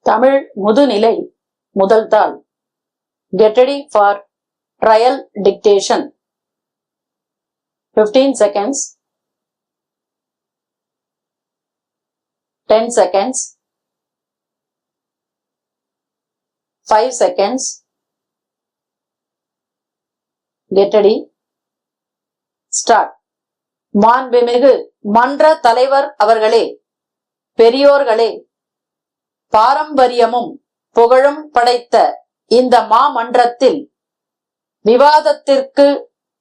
தமிழ் முதுநிலை முதல் தாள். Get ready for trial dictation. 15 seconds, 10 seconds, 5 seconds. Get ready. Start. மாண்புமிகு மன்ற தலைவர் அவர்களே, பெரியோர்களே, பாரம்பரியமும் புகழும் படைத்த இந்த மாமன்றத்தில் விவாதத்திற்கு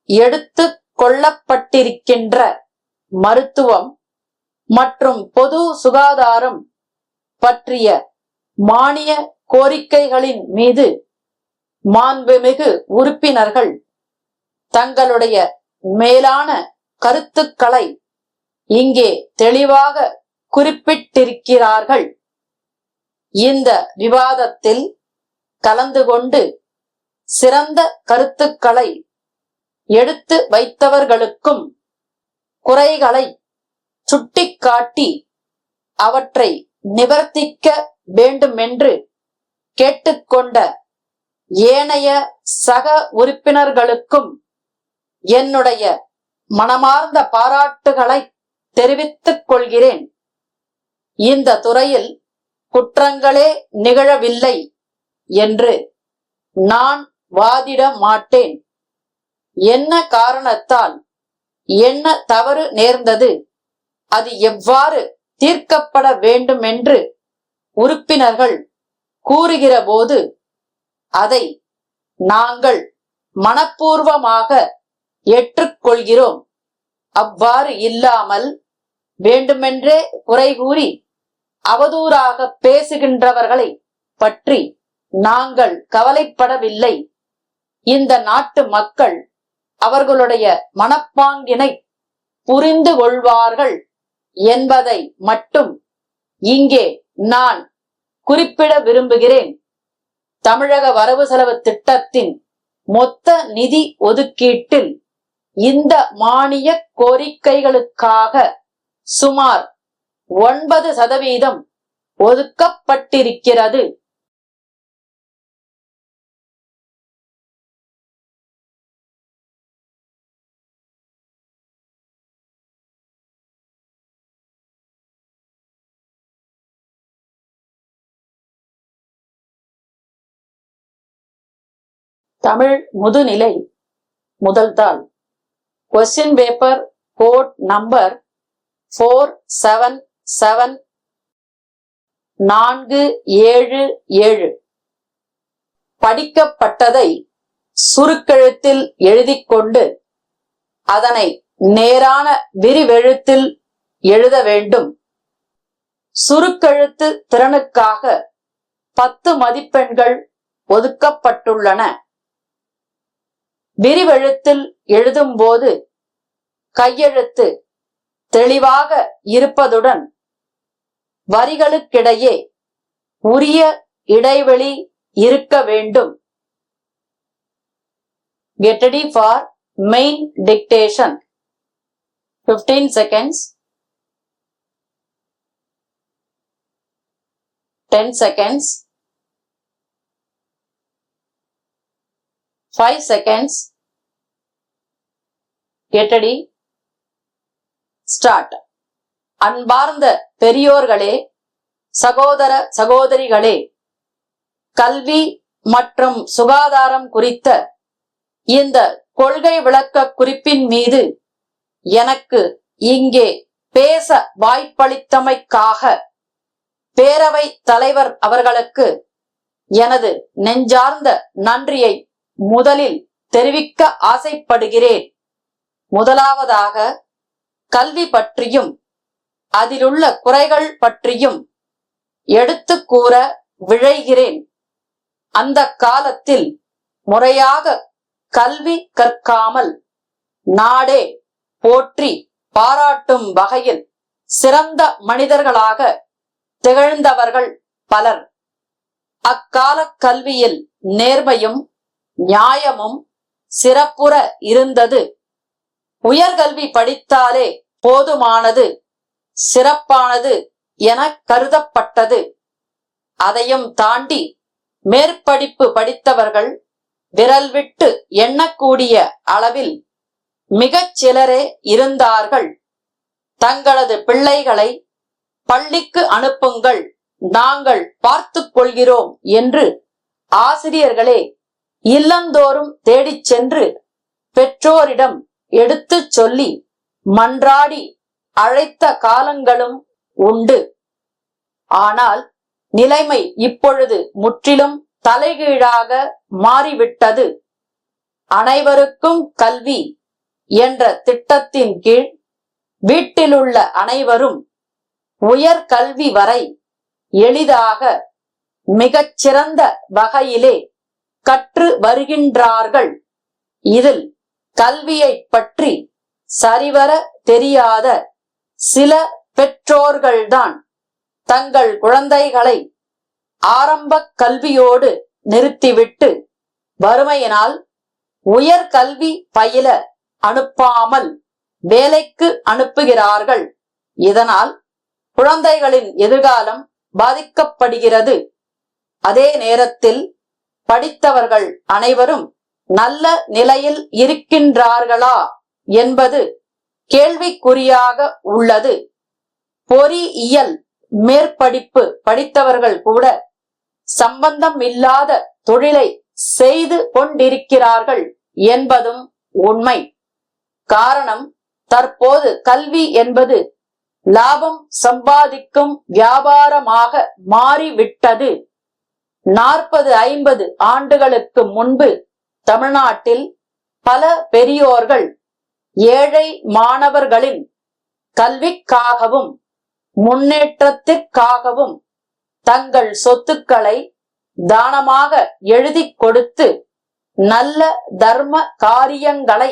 எடுத்து கொள்ளப்பட்டிருக்கின்ற மருத்துவம் மற்றும் பொது சுகாதாரம் பற்றிய மானிய கோரிக்கைகளின் மீது மாண்புமிகு உறுப்பினர்கள் தங்களுடைய மேலான கருத்துக்களை இங்கே தெளிவாக குறிப்பிட்டிருக்கிறார்கள். இந்த விவாதத்தில் கலந்து கொண்டு சிறந்த கருத்துக்களை எடுத்து வைத்தவர்களுக்கும் குறைகளை சுட்டிக்காட்டி அவற்றை நிவர்த்திக்க வேண்டுமென்று கேட்டுக்கொண்ட ஏனைய சக உறுப்பினர்களுக்கும் என்னுடைய மனமார்ந்த பாராட்டுகளை தெரிவித்துக் கொள்கிறேன். இந்த துறையில் குற்றங்களே நிகழவில்லை என்று நான் வாதிட மாட்டேன். என்ன காரணத்தால் என்ன தவறு நேர்ந்தது, அது எவ்வாறு தீர்க்கப்பட வேண்டும் என்று உறுப்பினர்கள் கூறுகிற போது அதை நாங்கள் மனப்பூர்வமாக ஏற்றுக்கொள்கிறோம். அவ்வாறு இல்லாமல் வேண்டுமென்றே குறை கூறி அவதூறாக பேசுகின்றவர்களை பற்றி நாங்கள் கவலைப்படவில்லை. இந்த நாட்டு மக்கள் அவர்களுடைய மனப்பாங்கினை புரிந்து கொள்வார்கள் என்பதை மட்டும் இங்கே நான் குறிப்பிட விரும்புகிறேன். தமிழக வரவு செலவு திட்டத்தின் மொத்த நிதி ஒதுக்கீட்டில் இந்த மானிய கோரிக்கைகளுக்காக சுமார் 9% ஒதுக்கப்பட்டிருக்கிறது. தமிழ் முதுநிலை முதல் தாள். Question paper code number 477. படிக்கப்பட்டதை சுருக்கெழுத்தில் எழுதிக்கொண்டு அதனை நேரான விரிவெழுத்தில் எழுத வேண்டும். சுருக்கெழுத்து திறனுக்காக 10 மதிப்பெண்கள் ஒதுக்கப்பட்டுள்ளன. விரிவெழுத்தில் எழுதும்போது கையெழுத்து தெளிவாக இருப்பதுடன் வரிகளுக்கிடையே உரிய இடைவெளி இருக்க வேண்டும். Get ready for main dictation. 15 seconds, 10 seconds, 5 seconds. Get ready. Start. அன்பார்ந்த பெரியோர்களே, சகோதர சகோதரிகளே, கல்வி மற்றும் சுகாதாரம் குறித்த இந்த கொள்கை விளக்க குறிப்பின் மீது எனக்கு இங்கே பேச வாய்ப்பளித்தமைக்காக பேரவை தலைவர் அவர்களுக்கு எனது நெஞ்சார்ந்த நன்றியை முதலில் தெரிவிக்க ஆசைப்படுகிறேன். முதலாவதாக கல்வி பற்றியும் அதிலுள்ள குறைகள் பற்றியும் எடுத்து கூற விழைகிறேன். அந்த காலத்தில் முறையாக கல்வி கற்காமல் நாடே போற்றி பாராட்டும் வகையில் சிறந்த மனிதர்களாக திகழ்ந்தவர்கள் பலர். அக்கால கல்வியில் நேர்மையும் நியாயமும் சிறப்புற இருந்தது. உயர்கல்வி படித்தாலே போதுமானது, சிறப்பானது என கருதப்பட்டது. அதையும் தாண்டி மேற்படிப்பு படித்தவர்கள் விரல் விட்டு எண்ணக்கூடிய அளவில் மிகச் சிலரே இருந்தார்கள். தங்களது பிள்ளைகளை பள்ளிக்கு அனுப்புங்கள், நாங்கள் பார்த்துக் கொள்கிறோம் என்று ஆசிரியர்களே இல்லந்தோறும் தேடிச் சென்று பெற்றோரிடம் எடுத்துச் சொல்லி மன்றாடி அழைத்த காலங்களும் உண்டு. ஆனால் நிலைமை இப்பொழுது முற்றிலும் தலைகீழாக மாறிவிட்டது. அனைவருக்கும் கல்வி என்ற திட்டத்தின் கீழ் வீட்டிலுள்ள அனைவரும் உயர் கல்வி வரை எளிதாக மிகச்சிறந்த வகையிலே கற்று வருகின்றார்கள். இதில் கல்வியை பற்றி சரிவர தெரியாத சில பெற்றோர்கள்தான் தங்கள் குழந்தைகளை ஆரம்ப கல்வியோடு நிறுத்திவிட்டு வறுமையினால் உயர் கல்வி பயில அனுப்பாமல் வேலைக்கு அனுப்புகிறார்கள். இதனால் குழந்தைகளின் எதிர்காலம் பாதிக்கப்படுகிறது. அதே நேரத்தில் படித்தவர்கள் அனைவரும் நல்ல நிலையில் இருக்கின்றார்களா என்பது கேள்விக்குறியாக உள்ளது. பொறியியல் மேற்படிப்பு படித்தவர்கள் கூட சம்பந்தம் இல்லாத தொழிலை செய்து கொண்டிருக்கிறார்கள் என்பதும் உண்மை. காரணம், தற்போது கல்வி என்பது லாபம் சம்பாதிக்கும் வியாபாரமாக மாறிவிட்டது. 40-50 ஆண்டுகளுக்கு முன்பு தமிழ்நாட்டில் பல பெரியோர்கள் ஏழை மாணவர்களின் கல்விக்காகவும் முன்னேற்றத்திற்காகவும் தங்கள் சொத்துக்களை தானமாக எழுதி கொடுத்து நல்ல தர்ம காரியங்களை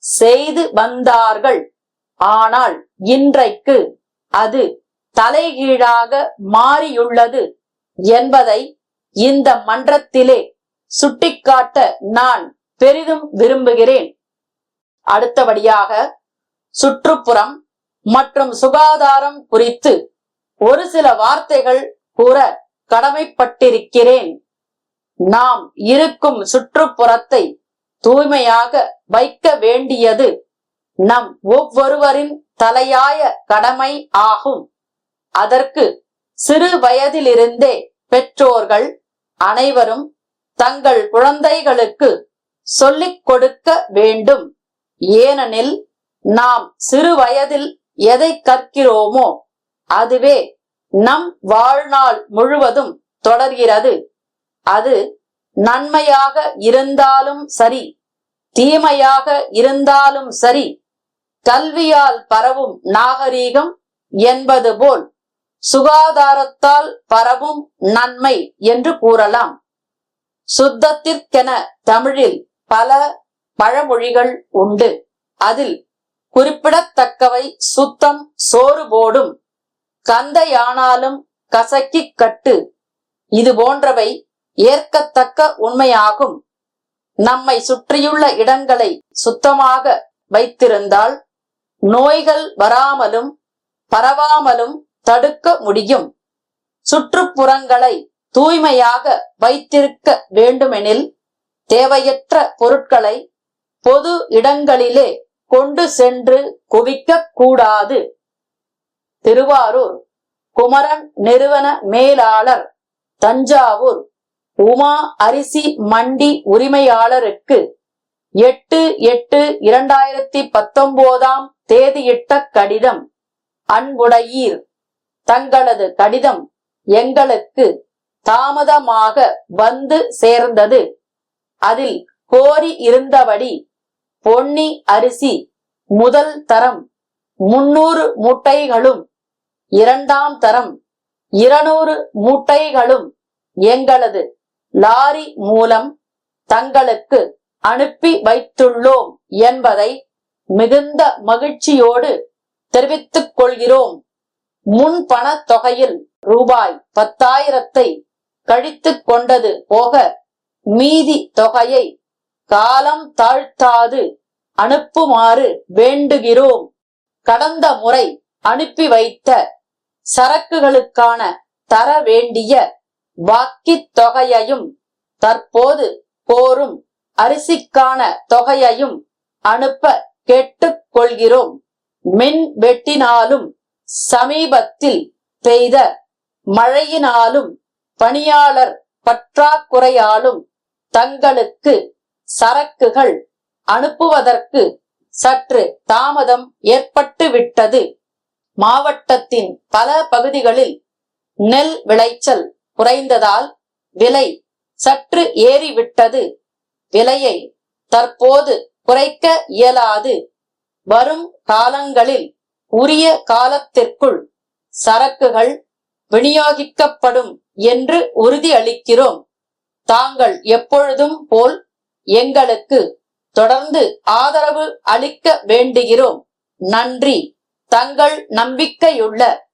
செய்து வந்தார்கள். ஆனால் இன்றைக்கு அது தலைகீழாக மாறியுள்ளது என்பதை இந்த மன்றத்திலே சுட்டிக்காட்ட நான் பெரிதும் விரும்புகிறேன். அடுத்தபடியாக சுற்றுப்புறம் மற்றும் சுகாதாரம் குறித்து ஒரு சில வார்த்தைகள் கூற கடமைப்பட்டிருக்கிறேன். நாம் இருக்கும் சுற்றுப்புறத்தை தூய்மையாக வைக்க வேண்டியது நம் ஒவ்வொருவரின் தலையாய கடமை ஆகும். அதற்கு சிறு வயதிலிருந்தே பெற்றோர்கள் அனைவரும் தங்கள் குழந்தைகளுக்கு சொல்லிக் கொடுக்க வேண்டும். ஏனெனில் நாம் சிறு வயதில் எதை கற்கிறோமோ அதுவே நம் வாழ்நாள் முழுவதும் தொடர்கிறது. அது நன்மையாக இருந்தாலும் சரி, தீமையாக இருந்தாலும் சரி, கல்வியால் பரவும் நாகரீகம் என்பது போல் சுகாதாரத்தால் பரவும் நன்மை என்று கூறலாம். சுத்தத்திற்கென தமிழில் பல பழமொழிகள் உண்டு. அதில் குறிப்பிடத்தக்கவை சுத்தம் சோறு போடும், கந்தையானாலும் கசக்கி கட்டு, இது போன்றவை ஏற்கத்தக்க உண்மையாகும். நம்மை சுற்றியுள்ள இடங்களை சுத்தமாக வைத்திருந்தால் நோய்கள் வராமலும் பரவாமலும் தடுக்க முடியும். சுற்றுப்புறங்களை தூய்மையாக வைத்திருக்க வேண்டுமெனில் தேவையற்ற பொருட்களை பொது இடங்களிலே கொண்டு சென்று குவிக்க கூடாது. திருவாரூர் குமரன் நிறுவன மேலாளர் தஞ்சாவூர் உமா அரிசி மண்டி உரிமையாளருக்கு 8/8/2019 தேதியிட்ட கடிதம். அன்புடையீர், தங்களது கடிதம் எங்களுக்கு தாமதமாக வந்து சேர்ந்தது. அதில் கோரி இருந்தபடி பொன்னி அரிசி முதல் தரம் 300 மூட்டைகளும், இரண்டாம் தரம் 200 மூட்டைகளும் எங்களது லாரி மூலம் தங்களுக்கு அனுப்பி வைத்துள்ளோம் என்பதை மிகுந்த மகிழ்ச்சியோடு தெரிவித்துக் கொள்கிறோம். முன் பண தொகையில் ரூபாய் 10,000 கழித்துக் கொண்டது போக மீதி தொகையை காலம் தாழ்த்தாது அனுப்புமாறு வேண்டுகிறோம். கடந்த முறை அனுப்பி வைத்த சரக்குகளுக்கான தர வேண்டிய பாக்கித் தொகையையும் தற்போது கோரும் அரிசிக்கான தொகையையும் அனுப்ப கேட்டுக் கொள்கிறோம். மின் வெட்டினாலும் சமீபத்தில் பெய்த மழையினாலும் பணியாளர் பற்றாக்குறையாலும் தங்களுக்கு சரக்குகள் அனுப்புவதற்கு சற்று தாமதம் ஏற்பட்டுவிட்டது. மாவட்டத்தின் பல பகுதிகளில் நெல் விளைச்சல் குறைந்ததால் விலை சற்று ஏறிவிட்டது. விலையை தற்போது குறைக்க இயலாது. வரும் காலங்களில் உரிய காலத்திற்குள் சரக்குகள் விநியோகிக்கப்படும் என்று உறுதியளிக்கிறோம். தாங்கள் எப்பொழுதும் போல் எங்களுக்கு தொடர்ந்து ஆதரவு அளிக்க வேண்டுகிறோம். நன்றி. தங்கள் நம்பிக்கையுள்ள